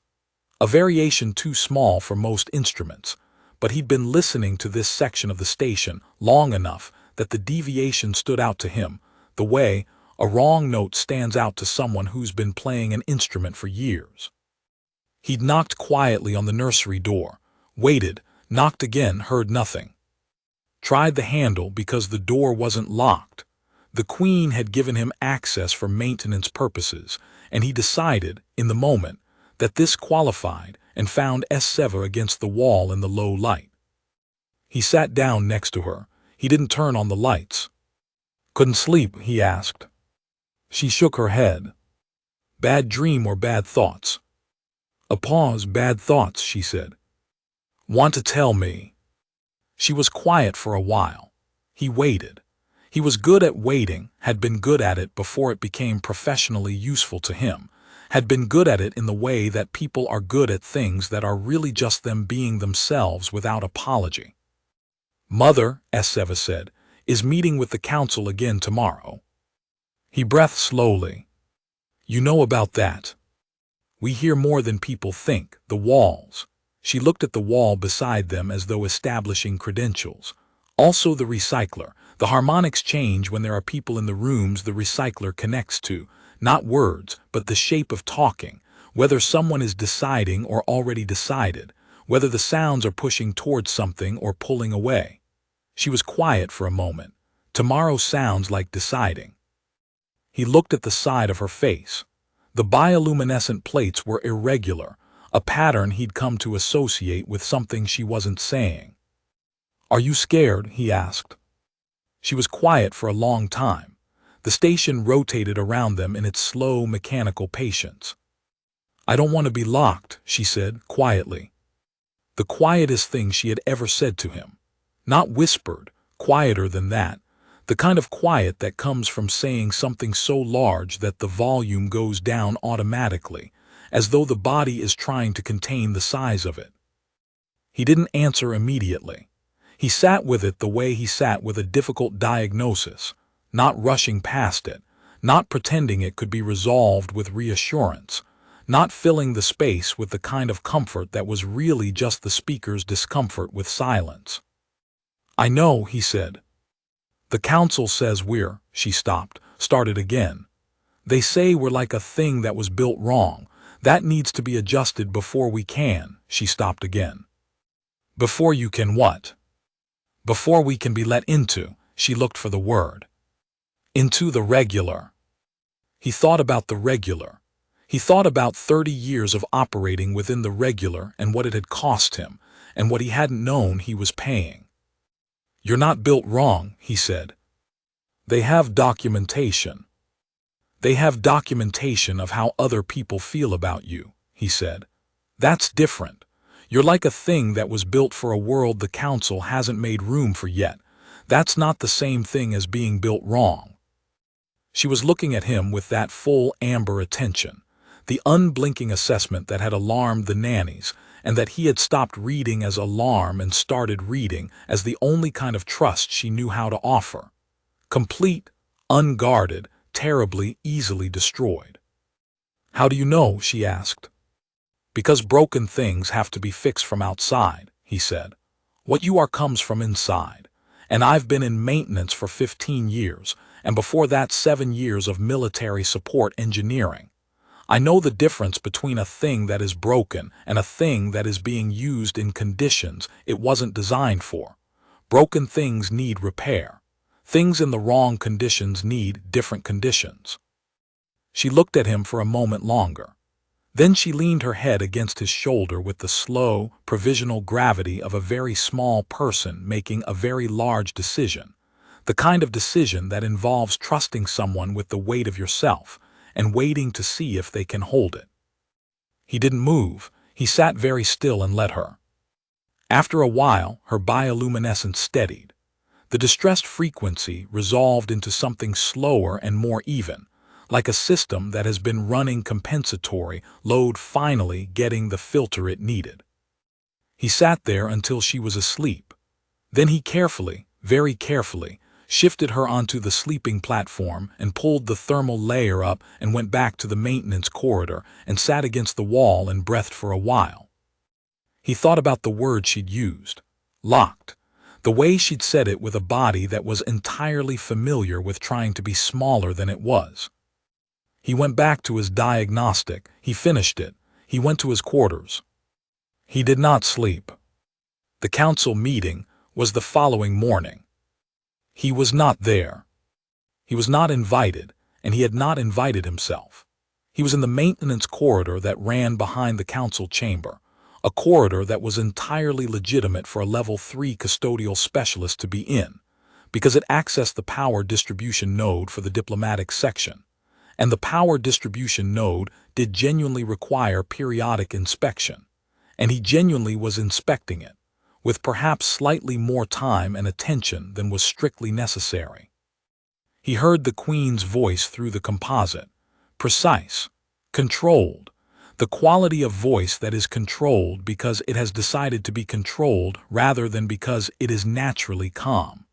A variation too small for most instruments, but he'd been listening to this section of the station long enough that the deviation stood out to him, the way a wrong note stands out to someone who's been playing an instrument for years. He'd knocked quietly on the nursery door, waited, knocked again, heard nothing. Tried the handle because the door wasn't locked. The Queen had given him access for maintenance purposes, and he decided, in the moment, that this qualified and found Seva against the wall in the low light. He sat down next to her. He didn't turn on the lights. "Couldn't sleep?" he asked. She shook her head. "Bad dream or bad thoughts?" A pause. "Bad thoughts," she said. "Want to tell me?" She was quiet for a while. He waited. He was good at waiting, had been good at it before it became professionally useful to him, had been good at it in the way that people are good at things that are really just them being themselves without apology. "Mother," Seva said, "is meeting with the council again tomorrow." He breathed slowly. "You know about that?" "We hear more than people think. The walls." She looked at the wall beside them as though establishing credentials. "Also the recycler. The harmonics change when there are people in the rooms the recycler connects to. Not words, but the shape of talking, whether someone is deciding or already decided, whether the sounds are pushing towards something or pulling away." She was quiet for a moment. "Tomorrow sounds like deciding." He looked at the side of her face. The bioluminescent plates were irregular, a pattern he'd come to associate with something she wasn't saying. "Are you scared?" he asked. She was quiet for a long time. The station rotated around them in its slow, mechanical patience. "I don't want to be locked," she said, quietly. The quietest thing she had ever said to him. Not whispered, quieter than that, the kind of quiet that comes from saying something so large that the volume goes down automatically, as though the body is trying to contain the size of it. He didn't answer immediately. He sat with it the way he sat with a difficult diagnosis, not rushing past it, not pretending it could be resolved with reassurance, not filling the space with the kind of comfort that was really just the speaker's discomfort with silence. "I know," he said. "The council says we're," she stopped, started again. "They say we're like a thing that was built wrong. That needs to be adjusted before we can," she stopped again. "Before you can what?" "Before we can be let into," she looked for the word. "Into the regular." He thought about the regular. He thought about 30 years of operating within the regular and what it had cost him, and what he hadn't known he was paying. "You're not built wrong," he said. "They have documentation." "They have documentation of how other people feel about you," he said. "That's different. You're like a thing that was built for a world the council hasn't made room for yet. That's not the same thing as being built wrong." She was looking at him with that full amber attention, the unblinking assessment that had alarmed the nannies, and that he had stopped reading as alarm and started reading as the only kind of trust she knew how to offer. Complete, unguarded, terribly easily destroyed. "How do you know?" she asked. "Because broken things have to be fixed from outside," he said. "What you are comes from inside. And I've been in maintenance for 15 years, and before that 7 years of military support engineering. I know the difference between a thing that is broken and a thing that is being used in conditions it wasn't designed for. Broken things need repair. Things in the wrong conditions need different conditions." She looked at him for a moment longer. Then she leaned her head against his shoulder with the slow, provisional gravity of a very small person making a very large decision, the kind of decision that involves trusting someone with the weight of yourself and waiting to see if they can hold it. He didn't move. He sat very still and let her. After a while, her bioluminescence steadied. The distressed frequency resolved into something slower and more even, like a system that has been running compensatory load finally getting the filter it needed. He sat there until she was asleep. Then he carefully, very carefully, shifted her onto the sleeping platform and pulled the thermal layer up and went back to the maintenance corridor and sat against the wall and breathed for a while. He thought about the word she'd used. Locked. The way she'd said it with a body that was entirely familiar with trying to be smaller than it was. He went back to his diagnostic. He finished it. He went to his quarters. He did not sleep. The council meeting was the following morning. He was not there. He was not invited, and he had not invited himself. He was in the maintenance corridor that ran behind the council chamber, a corridor that was entirely legitimate for a level 3 custodial specialist to be in, because it accessed the power distribution node for the diplomatic section. And the power distribution node did genuinely require periodic inspection, and he genuinely was inspecting it, with perhaps slightly more time and attention than was strictly necessary. He heard the Queen's voice through the composite, precise, controlled, the quality of voice that is controlled because it has decided to be controlled rather than because it is naturally calm.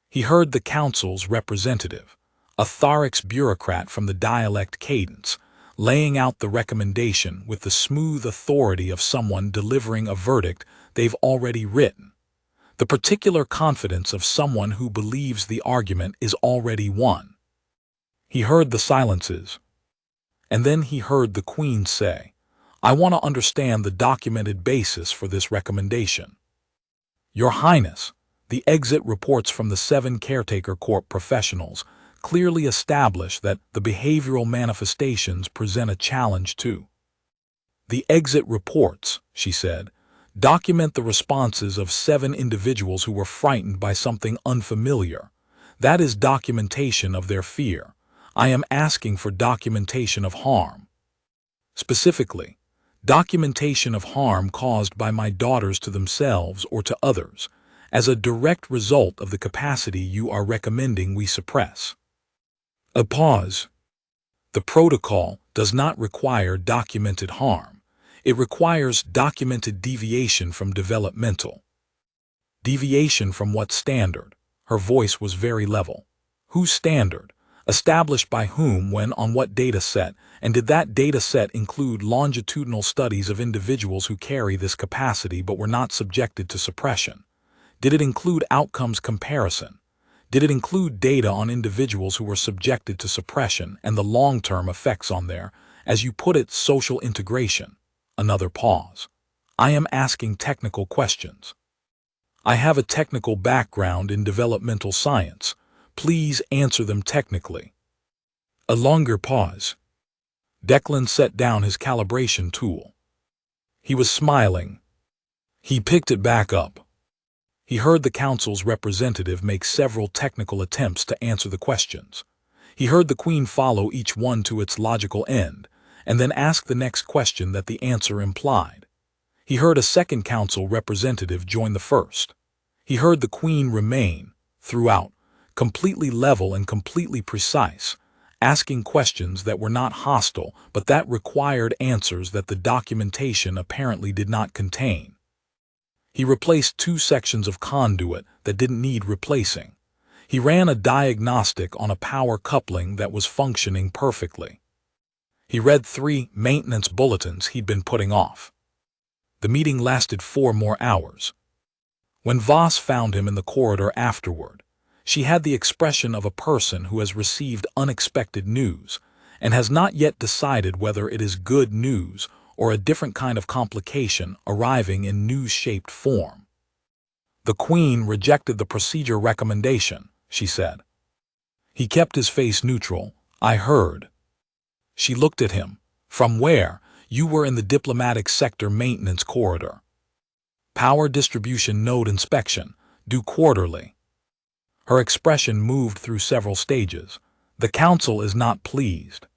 He heard the council's representative, a thorax bureaucrat from the dialect cadence, laying out the recommendation with the smooth authority of someone delivering a verdict they've already written, the particular confidence of someone who believes the argument is already won. He heard the silences, and then he heard the Queen say, "I want to understand the documented basis for this recommendation." "Your Highness, the exit reports from the 7 Caretaker Corp professionals clearly establish that the behavioral manifestations present a challenge too." "The exit reports," she said, "document the responses of 7 individuals who were frightened by something unfamiliar. That is documentation of their fear. I am asking for documentation of harm. Specifically, documentation of harm caused by my daughters to themselves or to others, as a direct result of the capacity you are recommending we suppress." A pause. "The protocol does not require documented harm. It requires documented deviation from developmental." "Deviation from what standard?" Her voice was very level. "Whose standard? Established by whom, when, on what data set, and did that data set include longitudinal studies of individuals who carry this capacity but were not subjected to suppression? Did it include outcomes comparison? Did it include data on individuals who were subjected to suppression and the long-term effects on their, as you put it, social integration?" Another pause. "I am asking technical questions. I have a technical background in developmental science. Please answer them technically." A longer pause. Declan set down his calibration tool. He was smiling. He picked it back up. He heard the council's representative make several technical attempts to answer the questions. He heard the Queen follow each one to its logical end, and then ask the next question that the answer implied. He heard a second council representative join the first. He heard the Queen remain, throughout, completely level and completely precise, asking questions that were not hostile but that required answers that the documentation apparently did not contain. He replaced 2 sections of conduit that didn't need replacing. He ran a diagnostic on a power coupling that was functioning perfectly. He read 3 maintenance bulletins he'd been putting off. The meeting lasted 4 more hours. When Voss found him in the corridor afterward, she had the expression of a person who has received unexpected news and has not yet decided whether it is good news or a different kind of complication arriving in news-shaped form. "The Queen rejected the procedure recommendation," she said. He kept his face neutral. "I heard." She looked at him. "From where?" "You were in the diplomatic sector maintenance corridor. Power distribution node inspection, due quarterly." Her expression moved through several stages. "The Council is not pleased."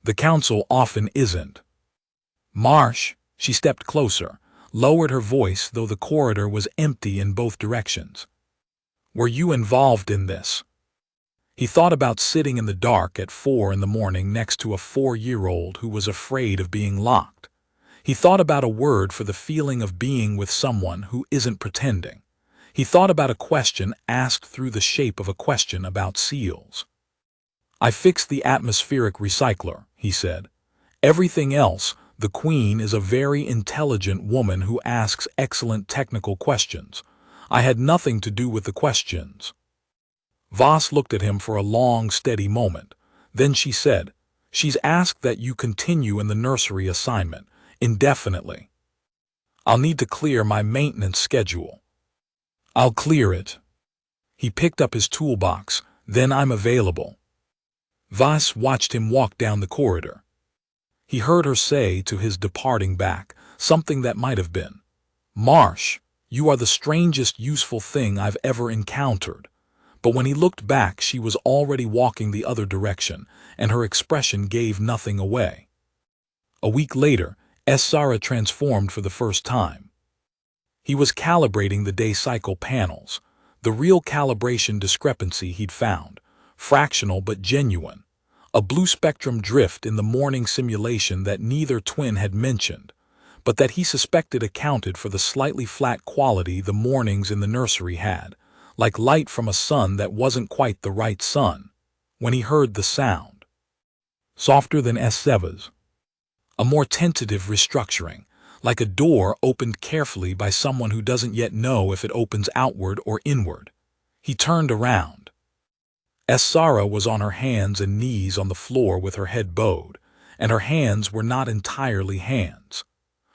"The Council often isn't." "Marsh," she stepped closer, lowered her voice though the corridor was empty in both directions. "Were you involved in this?" He thought about sitting in the dark at 4 in the morning next to a 4-year-old who was afraid of being locked. He thought about a word for the feeling of being with someone who isn't pretending. He thought about a question asked through the shape of a question about seals. "I fixed the atmospheric recycler," he said. "Everything else, the Queen is a very intelligent woman who asks excellent technical questions. I had nothing to do with the questions." Voss looked at him for a long, steady moment. Then she said, "She's asked that you continue in the nursery assignment, indefinitely." "I'll need to clear my maintenance schedule." "I'll clear it." He picked up his toolbox. "Then I'm available." Voss watched him walk down the corridor. He heard her say to his departing back something that might have been, "Marsh, you are the strangest useful thing I've ever encountered." But when he looked back, she was already walking the other direction, and her expression gave nothing away. A week later, Sarah transformed for the first time. He was calibrating the day cycle panels, the real calibration discrepancy he'd found, fractional but genuine. A blue spectrum drift in the morning simulation that neither twin had mentioned, but that he suspected accounted for the slightly flat quality the mornings in the nursery had, like light from a sun that wasn't quite the right sun. When he heard the sound, softer than S7's, a more tentative restructuring, like a door opened carefully by someone who doesn't yet know if it opens outward or inward. He turned around. Sarah was on her hands and knees on the floor with her head bowed, and her hands were not entirely hands.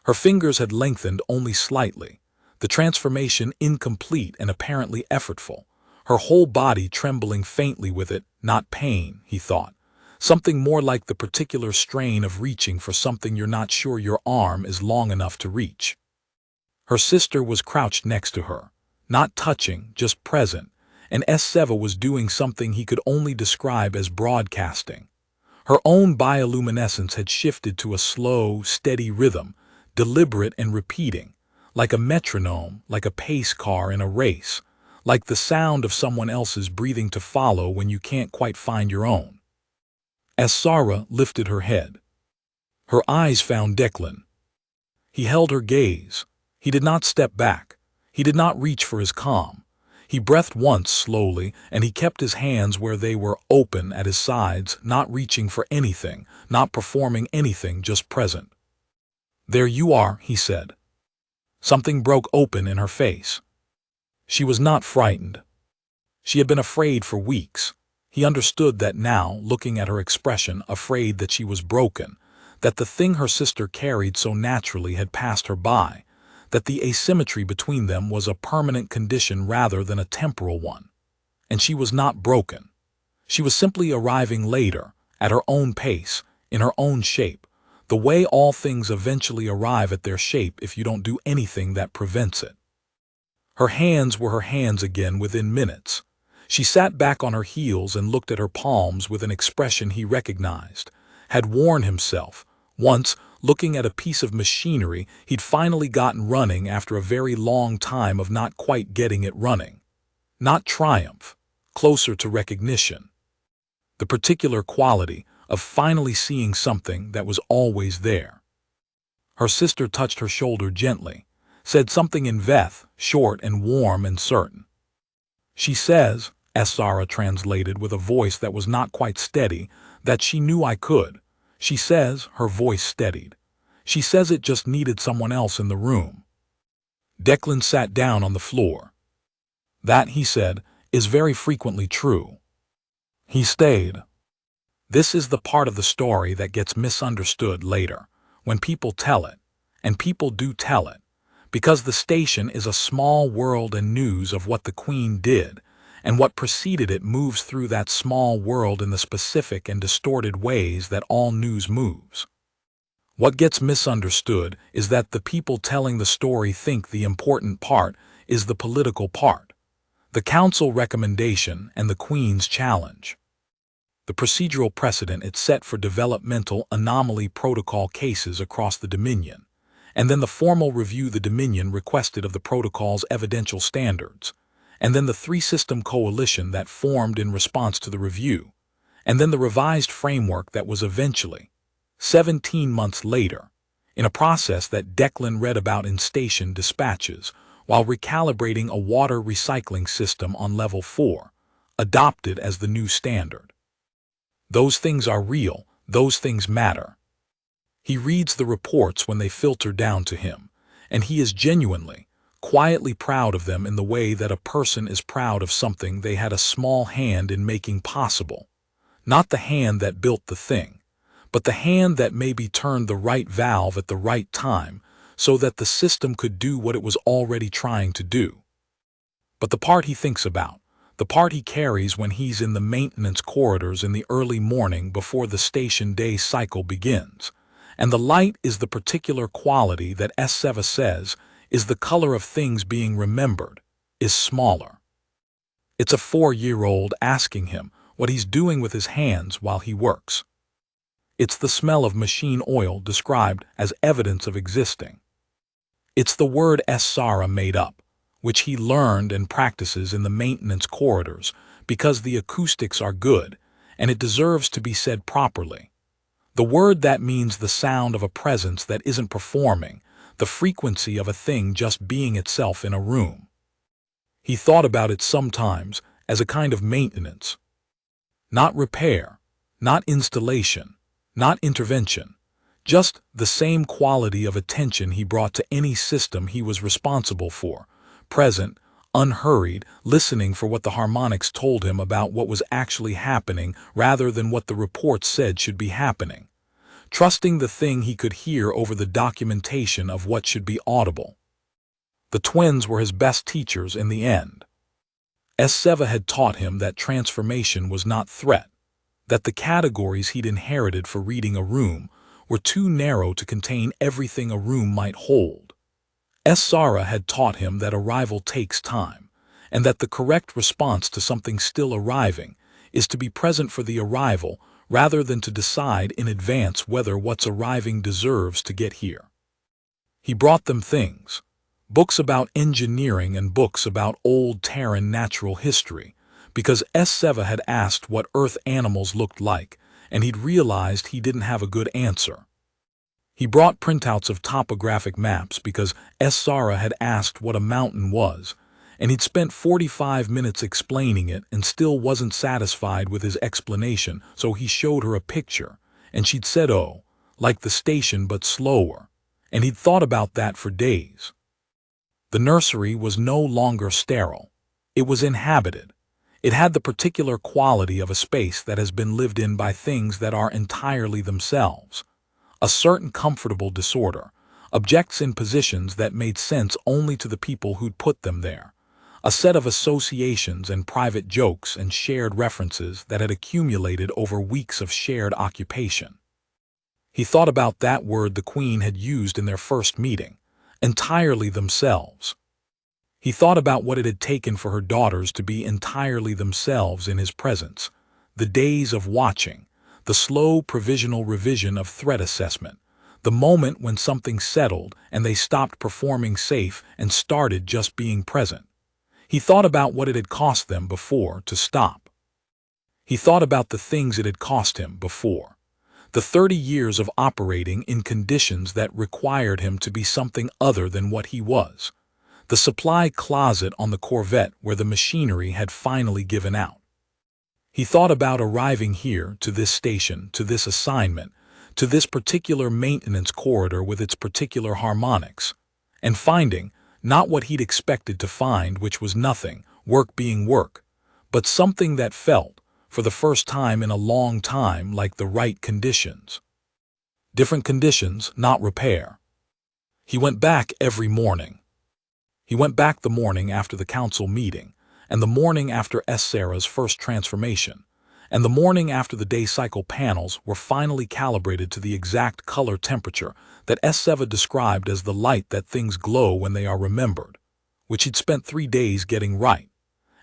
Her fingers had lengthened only slightly, the transformation incomplete and apparently effortful, her whole body trembling faintly with it, not pain, he thought, something more like the particular strain of reaching for something you're not sure your arm is long enough to reach. Her sister was crouched next to her, not touching, just present, and S7 was doing something he could only describe as broadcasting. Her own bioluminescence had shifted to a slow, steady rhythm, deliberate and repeating, like a metronome, like a pace car in a race, like the sound of someone else's breathing to follow when you can't quite find your own. As Sarah lifted her head, her eyes found Declan. He held her gaze. He did not step back. He did not reach for his calm. He breathed once slowly, and he kept his hands where they were, open at his sides, not reaching for anything, not performing anything, just present. "There you are," he said. Something broke open in her face. She was not frightened. She had been afraid for weeks. He understood that now, looking at her expression, afraid that she was broken, that the thing her sister carried so naturally had passed her by, that the asymmetry between them was a permanent condition rather than a temporal one. And she was not broken. She was simply arriving later, at her own pace, in her own shape, the way all things eventually arrive at their shape if you don't do anything that prevents it. Her hands were her hands again within minutes. She sat back on her heels and looked at her palms with an expression he recognized, had worn himself. Once, looking at a piece of machinery he'd finally gotten running after a very long time of not quite getting it running. Not triumph, closer to recognition. the particular quality of finally seeing something that was always there. Her sister touched her shoulder gently, said something in Veth, short and warm and certain. She says, Sarah translated with a voice that was not quite steady, that she knew I could. She says, her voice steadied. She says it just needed someone else in the room. Declan sat down on the floor. That, he said, is very frequently true. He stayed. This is the part of the story that gets misunderstood later, when people tell it, and people do tell it, because the station is a small world and news of what the Queen did, and what preceded it moves through that small world in the specific and distorted ways that all news moves. What gets misunderstood is that the people telling the story think the important part is the political part, the council recommendation and the Queen's challenge. The procedural precedent it set for developmental anomaly protocol cases across the Dominion, and then the formal review the Dominion requested of the protocol's evidential standards, and then the three-system coalition that formed in response to the review, and then the revised framework that was eventually, 17 months later, in a process that Declan read about in station dispatches while recalibrating a water recycling system on level 4, adopted as the new standard. Those things are real, those things matter. He reads the reports when they filter down to him, and he is genuinely, quietly proud of them in the way that a person is proud of something they had a small hand in making possible. Not the hand that built the thing, but the hand that maybe turned the right valve at the right time so that the system could do what it was already trying to do. But the part he thinks about, the part he carries when he's in the maintenance corridors in the early morning before the station day cycle begins, and the light is the particular quality that Seva says is the color of things being remembered, is smaller. It's a 4-year-old asking him what he's doing with his hands while he works. It's the smell of machine oil described as evidence of existing. It's the word Sarah made up, which he learned and practices in the maintenance corridors because the acoustics are good and it deserves to be said properly. The word that means the sound of a presence that isn't performing, the frequency of a thing just being itself in a room. He thought about it sometimes as a kind of maintenance. Not repair, not installation, not intervention, just the same quality of attention he brought to any system he was responsible for, present, unhurried, listening for what the harmonics told him about what was actually happening rather than what the reports said should be happening, trusting the thing he could hear over the documentation of what should be audible. The twins were his best teachers in the end. Seva had taught him that transformation was not threat, that the categories he'd inherited for reading a room were too narrow to contain everything a room might hold. Sarah had taught him that arrival takes time, and that the correct response to something still arriving is to be present for the arrival rather than to decide in advance whether what's arriving deserves to get here. He brought them things, books about engineering and books about old Terran natural history, because Seva had asked what Earth animals looked like, and he'd realized he didn't have a good answer. He brought printouts of topographic maps because Sarah had asked what a mountain was, and he'd spent 45 minutes explaining it and still wasn't satisfied with his explanation, so he showed her a picture, and she'd said, "Oh, like the station but slower," and he'd thought about that for days. The nursery was no longer sterile. It was inhabited. It had the particular quality of a space that has been lived in by things that are entirely themselves. A certain comfortable disorder, objects in positions that made sense only to the people who'd put them there, a set of associations and private jokes and shared references that had accumulated over weeks of shared occupation. He thought about that word the Queen had used in their first meeting, entirely themselves. He thought about what it had taken for her daughters to be entirely themselves in his presence, the days of watching, the slow provisional revision of threat assessment, the moment when something settled and they stopped performing safe and started just being present. He thought about what it had cost them before to stop. He thought about the things it had cost him before. The 30 years of operating in conditions that required him to be something other than what he was. The supply closet on the Corvette where the machinery had finally given out. He thought about arriving here, to this station, to this assignment, to this particular maintenance corridor with its particular harmonics, and finding not what he'd expected to find, which was nothing, work being work, but something that felt, for the first time in a long time, like the right conditions. Different conditions, not repair. He went back every morning. He went back the morning after the council meeting, and the morning after Sarah's first transformation, and the morning after the day cycle panels were finally calibrated to the exact color temperature that Seva described as the light that things glow when they are remembered, which he'd spent 3 days getting right,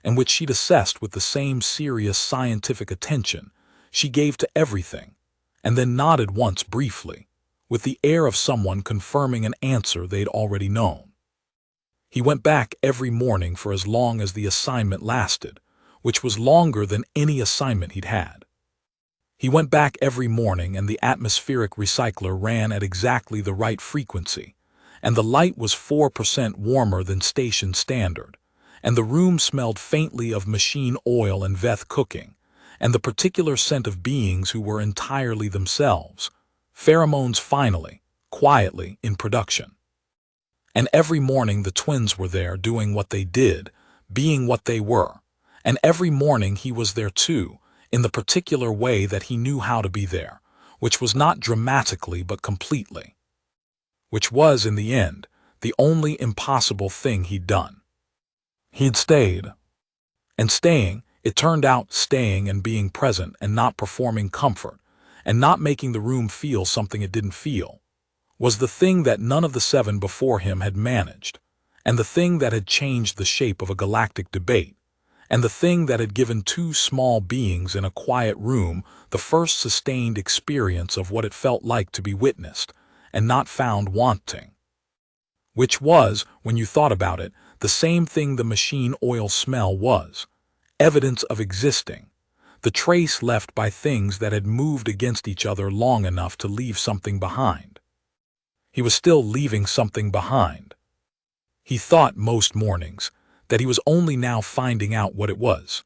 and which she'd assessed with the same serious scientific attention she gave to everything, and then nodded once briefly, with the air of someone confirming an answer they'd already known. He went back every morning for as long as the assignment lasted, which was longer than any assignment he'd had. He went back every morning and the atmospheric recycler ran at exactly the right frequency, and the light was 4% warmer than station standard, and the room smelled faintly of machine oil and Veth cooking, and the particular scent of beings who were entirely themselves, pheromones finally, quietly, in production. And every morning the twins were there doing what they did, being what they were, and every morning he was there too, in the particular way that he knew how to be there, which was not dramatically but completely. Which was, in the end, the only impossible thing he'd done. He'd stayed. And staying, it turned out, staying and being present and not performing comfort, and not making the room feel something it didn't feel, was the thing that none of the 7 before him had managed, and the thing that had changed the shape of a galactic debate, and the thing that had given 2 small beings in a quiet room the first sustained experience of what it felt like to be witnessed and not found wanting. Which was, when you thought about it, the same thing the machine oil smell was, evidence of existing, the trace left by things that had moved against each other long enough to leave something behind. He was still leaving something behind. He thought most mornings that he was only now finding out what it was.